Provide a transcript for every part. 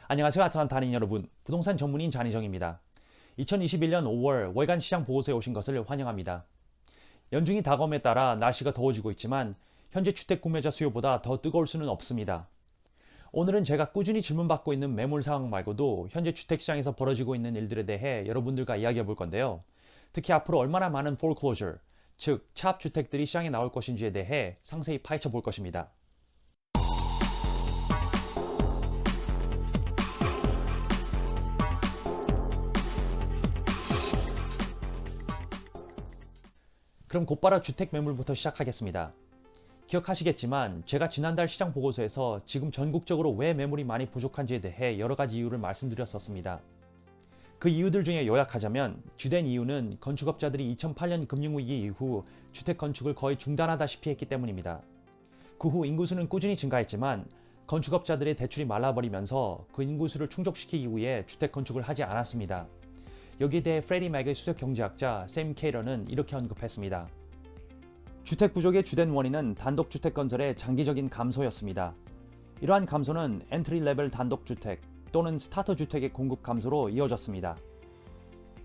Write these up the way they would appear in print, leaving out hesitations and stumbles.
안녕하세요. 아틀란타 한인 여러분. 부동산 전문인 잔희정입니다. 2021년 5월 월간 시장 보고서에 오신 것을 환영합니다. 연중이 다가옴에 따라 날씨가 더워지고 있지만 현재 주택 구매자 수요보다 더 뜨거울 수는 없습니다. 오늘은 제가 꾸준히 질문받고 있는 매물 상황 말고도 현재 주택 시장에서 벌어지고 있는 일들에 대해 여러분들과 이야기해 볼 건데요. 특히 앞으로 얼마나 많은 foreclosure, 즉 차압 주택들이 시장에 나올 것인지에 대해 상세히 파헤쳐 볼 것입니다. 그럼 곧바로 주택 매물부터 시작하겠습니다. 기억하시겠지만 제가 지난달 시장 보고서에서 지금 전국적으로 왜 매물이 많이 부족한지에 대해 여러 가지 이유를 말씀드렸었습니다. 그 이유들 중에 요약하자면 주된 이유는 건축업자들이 2008년 금융위기 이후 주택 건축을 거의 중단하다시피 했기 때문입니다. 그 후 인구수는 꾸준히 증가했지만 건축업자들의 대출이 말라버리면서 그 인구수를 충족시키기 위해 주택 건축을 하지 않았습니다. 여기에 대해 프레디 맥의 수석 경제학자 샘 케이러는 이렇게 언급했습니다. 주택 부족의 주된 원인은 단독주택 건설의 장기적인 감소였습니다. 이러한 감소는 엔트리 레벨 단독주택 또는 스타터 주택의 공급 감소로 이어졌습니다.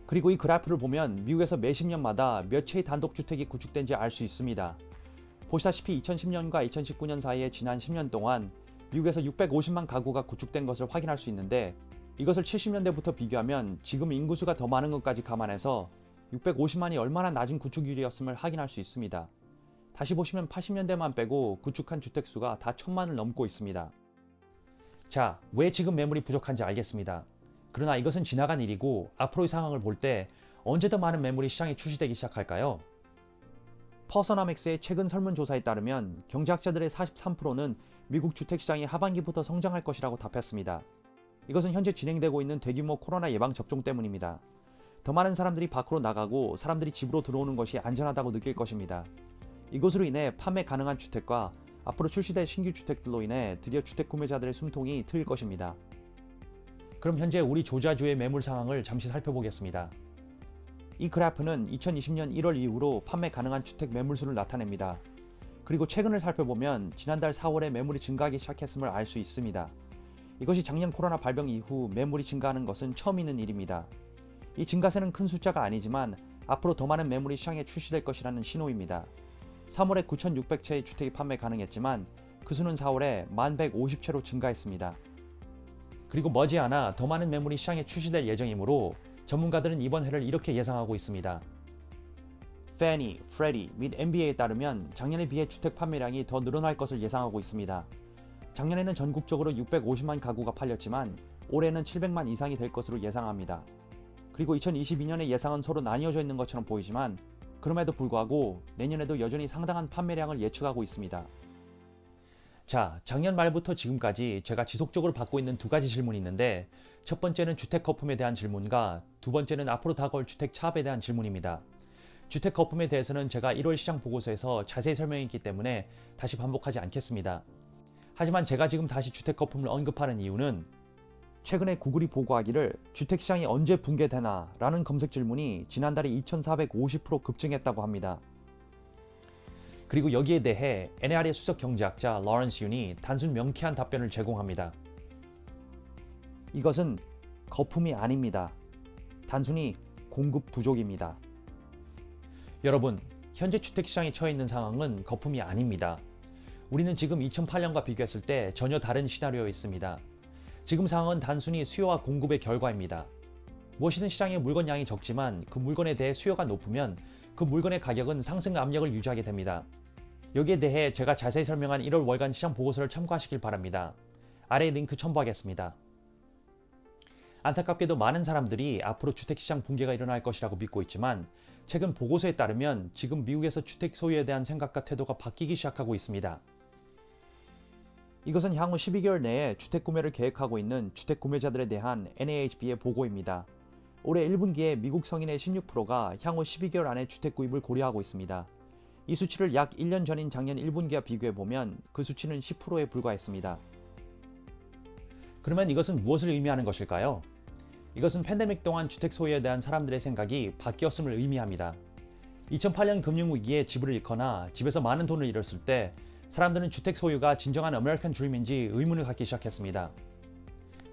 그리고 이 그래프를 보면 미국에서 몇십 년마다 몇 채의 단독주택이 구축된지 알 수 있습니다. 보시다시피 2010년과 2019년 사이에 지난 10년 동안 미국에서 650만 가구가 구축된 것을 확인할 수 있는데 이것을 70년대부터 비교하면 지금 인구수가 더 많은 것까지 감안해서 650만이 얼마나 낮은 구축률이었음을 확인할 수 있습니다. 다시 보시면 80년대만 빼고 구축한 주택수가 다 1000만을 넘고 있습니다. 자, 왜 지금 매물이 부족한지 알겠습니다. 그러나 이것은 지나간 일이고 앞으로의 상황을 볼 때 언제 더 많은 매물이 시장에 출시되기 시작할까요? 퍼서나믹스의 최근 설문조사에 따르면 경제학자들의 43%는 미국 주택시장이 하반기부터 성장할 것이라고 답했습니다. 이것은 현재 진행되고 있는 대규모 코로나 예방 접종 때문입니다. 더 많은 사람들이 밖으로 나가고 사람들이 집으로 들어오는 것이 안전하다고 느낄 것입니다. 이것으로 인해 판매 가능한 주택과 앞으로 출시될 신규 주택들로 인해 드디어 주택 구매자들의 숨통이 트일 것입니다. 그럼 현재 우리 조지아주의 매물 상황을 잠시 살펴보겠습니다. 이 그래프는 2020년 1월 이후로 판매 가능한 주택 매물수를 나타냅니다. 그리고 최근을 살펴보면 지난달 4월에 매물이 증가하기 시작했음을 알 수 있습니다. 이것이 작년 코로나 발병 이후 매물이 증가하는 것은 처음 있는 일입니다. 이 증가세는 큰 숫자가 아니지만 앞으로 더 많은 매물이 시장에 출시될 것이라는 신호입니다. 3월에 9,600채의 주택이 판매 가능했지만 그 수는 4월에 1,150채로 증가했습니다. 그리고 머지않아 더 많은 매물이 시장에 출시될 예정이므로 전문가들은 이번 해를 이렇게 예상하고 있습니다. 페니, 프레디 및 MBA에 따르면 작년에 비해 주택 판매량이 더 늘어날 것을 예상하고 있습니다. 작년에는 전국적으로 650만 가구가 팔렸지만 올해는 700만 이상이 될 것으로 예상합니다. 그리고 2022년의 예상은 서로 나뉘어져 있는 것처럼 보이지만 그럼에도 불구하고 내년에도 여전히 상당한 판매량을 예측하고 있습니다. 자, 작년 말부터 지금까지 제가 지속적으로 받고 있는 두 가지 질문이 있는데 첫 번째는 주택 거품에 대한 질문과 두 번째는 앞으로 다가올 주택 차압에 대한 질문입니다. 주택 거품에 대해서는 제가 1월 시장 보고서에서 자세히 설명했기 때문에 다시 반복하지 않겠습니다. 하지만 제가 지금 다시 주택 거품을 언급하는 이유는 최근에 구글이 보고하기를 주택시장이 언제 붕괴되나 라는 검색 질문이 지난달에 2450% 급증했다고 합니다. 그리고 여기에 대해 NAR의 수석 경제학자 러런스 윤이 단순 명쾌한 답변을 제공합니다. 이것은 거품이 아닙니다. 단순히 공급 부족입니다. 여러분, 현재 주택시장에 처해 있는 상황은 거품이 아닙니다. 우리는 지금 2008년과 비교했을 때 전혀 다른 시나리오에 있습니다. 지금 상황은 단순히 수요와 공급의 결과입니다. 무엇이든 시장에 물건 양이 적지만 그 물건에 대해 수요가 높으면 그 물건의 가격은 상승 압력을 유지하게 됩니다. 여기에 대해 제가 자세히 설명한 1월 월간 시장 보고서를 참고하시길 바랍니다. 아래 링크 첨부하겠습니다. 안타깝게도 많은 사람들이 앞으로 주택시장 붕괴가 일어날 것이라고 믿고 있지만 최근 보고서에 따르면 지금 미국에서 주택 소유에 대한 생각과 태도가 바뀌기 시작하고 있습니다. 이것은 향후 12개월 내에 주택 구매를 계획하고 있는 주택 구매자들에 대한 NAHB의 보고입니다. 올해 1분기에 미국 성인의 16%가 향후 12개월 안에 주택 구입을 고려하고 있습니다. 이 수치를 약 1년 전인 작년 1분기와 비교해보면 그 수치는 10%에 불과했습니다. 그러면 이것은 무엇을 의미하는 것일까요? 이것은 팬데믹 동안 주택 소유에 대한 사람들의 생각이 바뀌었음을 의미합니다. 2008년 금융위기에 집을 잃거나 집에서 많은 돈을 잃었을 때 사람들은 주택 소유가 진정한 아메리칸 드림인지 의문을 갖기 시작했습니다.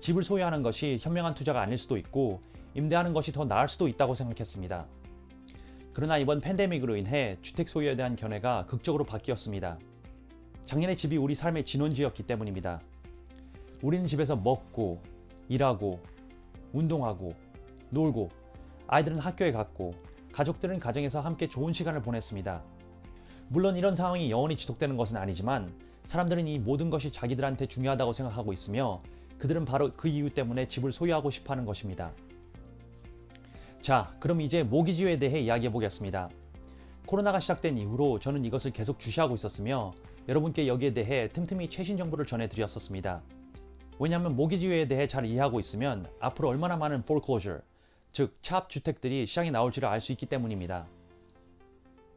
집을 소유하는 것이 현명한 투자가 아닐 수도 있고 임대하는 것이 더 나을 수도 있다고 생각했습니다. 그러나 이번 팬데믹으로 인해 주택 소유에 대한 견해가 극적으로 바뀌었습니다. 작년에 집이 우리 삶의 진원지였기 때문입니다. 우리는 집에서 먹고, 일하고, 운동하고, 놀고, 아이들은 학교에 갔고, 가족들은 가정에서 함께 좋은 시간을 보냈습니다. 물론 이런 상황이 영원히 지속되는 것은 아니지만 사람들은 이 모든 것이 자기들한테 중요하다고 생각하고 있으며 그들은 바로 그 이유 때문에 집을 소유하고 싶어 하는 것입니다. 자, 그럼 이제 모기지에 대해 이야기해 보겠습니다. 코로나가 시작된 이후로 저는 이것을 계속 주시하고 있었으며 여러분께 여기에 대해 틈틈이 최신 정보를 전해드렸었습니다. 왜냐하면 모기지에 대해 잘 이해하고 있으면 앞으로 얼마나 많은 foreclosure, 즉 차압 주택들이 시장에 나올지를 알 수 있기 때문입니다.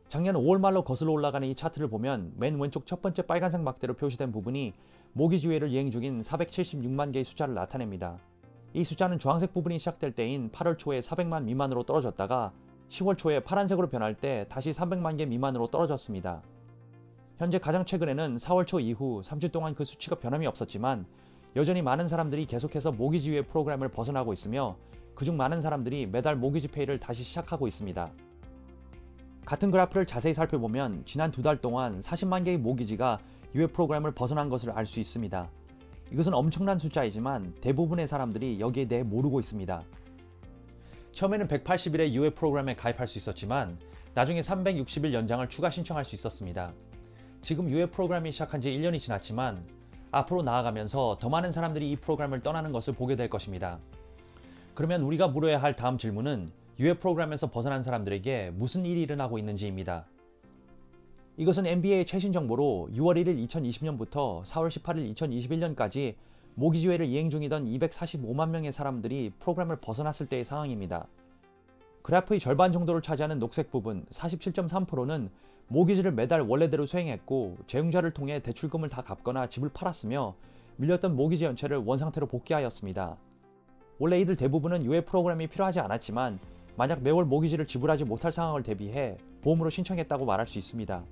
작년 5월 말로 거슬러 올라가는 이 차트를 보면 맨 왼쪽 첫 번째 빨간색 막대로 표시된 부분이 모기지회를 이행 중인 476만 개의 숫자를 나타냅니다. 이 숫자는 주황색 부분이 시작될 때인 8월 초에 400만 미만으로 떨어졌다가 10월 초에 파란색으로 변할 때 다시 300만 개 미만으로 떨어졌습니다. 현재 가장 최근에는 4월 초 이후 3주 동안 그 수치가 변함이 없었지만 여전히 많은 사람들이 계속해서 모기지회 프로그램을 벗어나고 있으며 그중 많은 사람들이 매달 모기지 페이를 다시 시작하고 있습니다. 같은 그래프를 자세히 살펴보면 지난 2달 동안 40만 개의 모기지가 유예 프로그램을 벗어난 것을 알 수 있습니다. 이것은 엄청난 숫자이지만 대부분의 사람들이 여기에 대해 모르고 있습니다. 처음에는 180일의 유예 프로그램에 가입할 수 있었지만 나중에 360일 연장을 추가 신청할 수 있었습니다. 지금 유예 프로그램이 시작한 지 1년이 지났지만 앞으로 나아가면서 더 많은 사람들이 이 프로그램을 떠나는 것을 보게 될 것입니다. 그러면 우리가 물어야 할 다음 질문은 유예 프로그램에서 벗어난 사람들에게 무슨 일이 일어나고 있는지입니다. 이것은 NBA의 최신 정보로 6월 1일 2020년부터 4월 18일 2021년까지 모기지회를 이행 중이던 245만 명의 사람들이 프로그램을 벗어났을 때의 상황입니다. 그래프의 절반 정도를 차지하는 녹색 부분 47.3%는 모기지를 매달 원래대로 수행했고 재융자를 통해 대출금을 다 갚거나 집을 팔았으며 밀렸던 모기지 연체를 원상태로 복귀하였습니다. 원래 이들 대부분은 유예 프로그램이 필요하지 않았지만 만약 매월 모기지를 지불하지 못할 상황을 대비해 보험으로 신청했다고 말할 수 있습니다.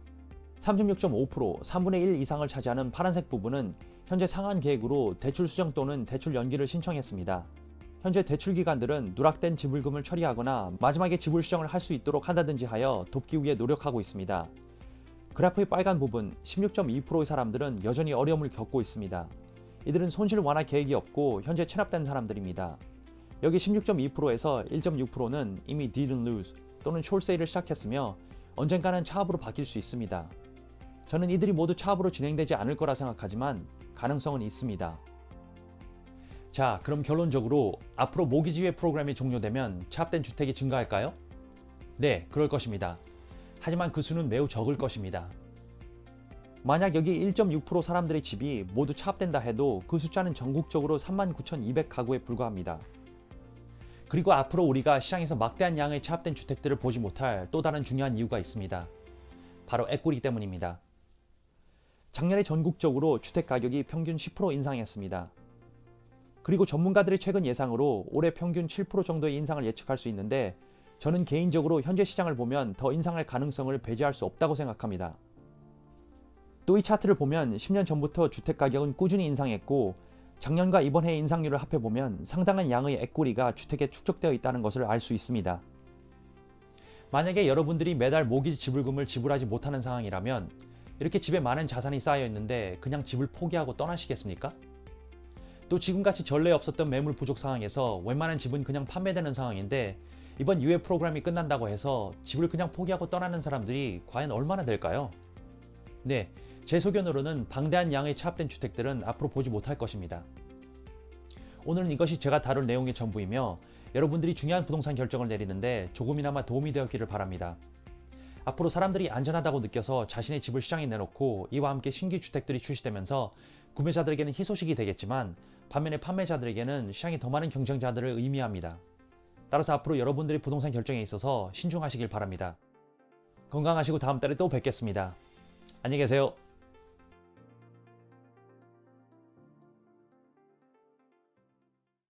36.5%, 3분의 1 이상을 차지하는 파란색 부분은 현재 상한 계획으로 대출 수정 또는 대출 연기를 신청했습니다. 현재 대출 기관들은 누락된 지불금을 처리하거나 마지막에 지불 수정을 할 수 있도록 한다든지 하여 돕기 위해 노력하고 있습니다. 그래프의 빨간 부분 16.2%의 사람들은 여전히 어려움을 겪고 있습니다. 이들은 손실 완화 계획이 없고 현재 체납된 사람들입니다. 여기 16.2%에서 1.6%는 이미 didn't lose 또는 short sale을 시작했으며 언젠가는 차압으로 바뀔 수 있습니다. 저는 이들이 모두 차압으로 진행되지 않을 거라 생각하지만 가능성은 있습니다. 자, 그럼 결론적으로 앞으로 모기지회 프로그램이 종료되면 차압된 주택이 증가할까요? 네, 그럴 것입니다. 하지만 그 수는 매우 적을 것입니다. 만약 여기 1.6% 사람들의 집이 모두 차압된다 해도 그 숫자는 전국적으로 39,200가구에 불과합니다. 그리고 앞으로 우리가 시장에서 막대한 양의 차압된 주택들을 보지 못할 또 다른 중요한 이유가 있습니다. 바로 에quity 때문입니다. 작년에 전국적으로 주택 가격이 평균 10% 인상했습니다. 그리고 전문가들의 최근 예상으로 올해 평균 7% 정도의 인상을 예측할 수 있는데 저는 개인적으로 현재 시장을 보면 더 인상할 가능성을 배제할 수 없다고 생각합니다. 또 이 차트를 보면 10년 전부터 주택 가격은 꾸준히 인상했고 작년과 이번 해 인상률을 합해보면 상당한 양의 에quity가 주택에 축적되어 있다는 것을 알 수 있습니다. 만약에 여러분들이 매달 모기지 지불금을 지불하지 못하는 상황이라면 이렇게 집에 많은 자산이 쌓여 있는데 그냥 집을 포기하고 떠나시겠습니까? 또 지금같이 전례 없었던 매물 부족 상황에서 웬만한 집은 그냥 판매되는 상황인데 이번 유예 프로그램이 끝난다고 해서 집을 그냥 포기하고 떠나는 사람들이 과연 얼마나 될까요? 네, 제 소견으로는 방대한 양의 차압된 주택들은 앞으로 보지 못할 것입니다. 오늘은 이것이 제가 다룰 내용의 전부이며 여러분들이 중요한 부동산 결정을 내리는데 조금이나마 도움이 되었기를 바랍니다. 앞으로 사람들이 안전하다고 느껴서 자신의 집을 시장에 내놓고 이와 함께 신규 주택들이 출시되면서 구매자들에게는 희소식이 되겠지만 반면에 판매자들에게는 시장에 더 많은 경쟁자들을 의미합니다. 따라서 앞으로 여러분들의 부동산 결정에 있어서 신중하시길 바랍니다. 건강하시고 다음 달에 또 뵙겠습니다. 안녕히 계세요.